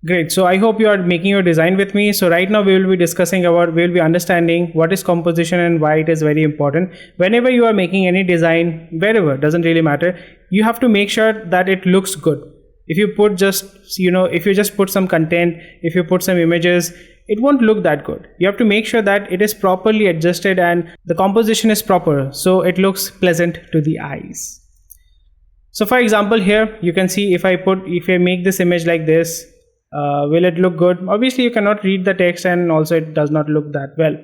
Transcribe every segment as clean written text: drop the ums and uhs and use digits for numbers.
Great. So I hope you are making your design with me. So right now we will be discussing about, we will be understanding what is composition and why it is very important. Whenever you are making any design, wherever, doesn't really matter, you have to make sure that it looks good. If you put just, if you just put some content, if you put some images, it won't look that good. You have to make sure that it is properly adjusted and the composition is proper, so it looks pleasant to the eyes. So for example, here you can see if I make this image like this, will it look good? Obviously you cannot read the text, and also it does not look that well.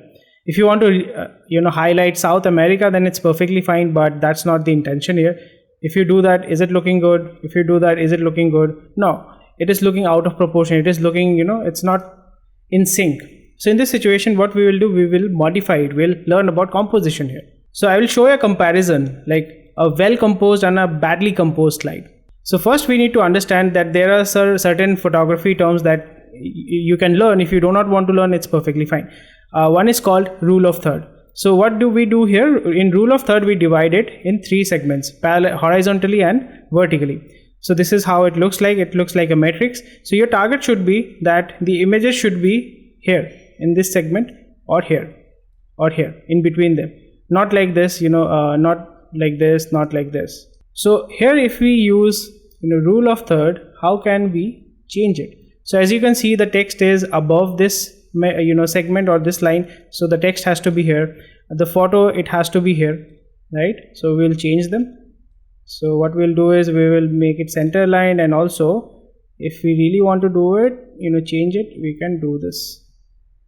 If you want to highlight South America, then it's perfectly fine, but that's not the intention here. If you do that, is it looking good? If you do that, is it looking good? No, it is looking out of proportion. It is looking, it's not in sync. So in this situation, what we will do, we will modify it. We'll learn about composition here. So I will show you a comparison, like a well composed and a badly composed slide. So first we need to understand that there are certain photography terms that you can learn. If you do not want to learn, it's perfectly fine. One is called rule of third. So what do we do here? In rule of third, we divide it in 3 segments, horizontally and vertically. So this is how it looks like. It looks like a matrix. So your target should be that the images should be here in this segment, or here, or here in between them. Not like this, not like this, not like this. So here if we use rule of third, how can we change it? So as you can see, the text is above this segment or this line, so the text has to be here. The photo, it has to be here, right? So we'll change them. So what we'll do is we will make it center line, and also if we really want to do it, change it, we can do this.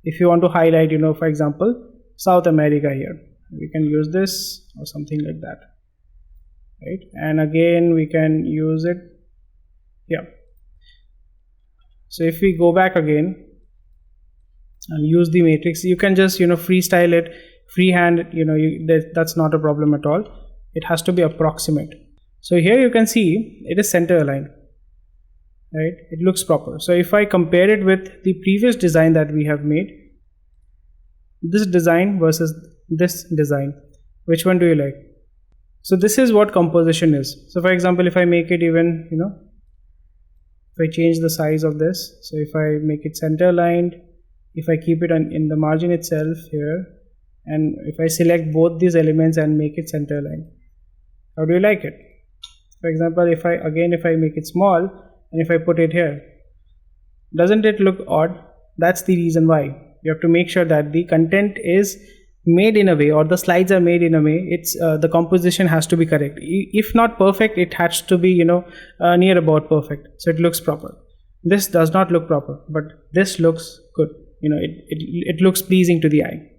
If you want to highlight, for example, South America here, we can use this or something like that, right? And again we can use it here. So if we go back again and use the matrix, you can just freestyle it, freehand, that's not a problem at all. It has to be approximate. So here you can see it is center aligned, right? It looks proper. So if I compare it with the previous design that we have made, this design versus this design, which one do you like? So this is what composition is. So for example, if I make it even, if I change the size of this, so if I make it center aligned, if I keep it in the margin itself here, and if I select both these elements and make it center aligned, how do you like it? For example, if I make it small and if I put it here, doesn't it look odd? That's the reason why. You have to make sure that the content is made in a way, or the slides are made in a way, it's the composition has to be correct. If not perfect, it has to be near about perfect, so it looks proper. This does not look proper, but this looks good. It looks pleasing to the eye.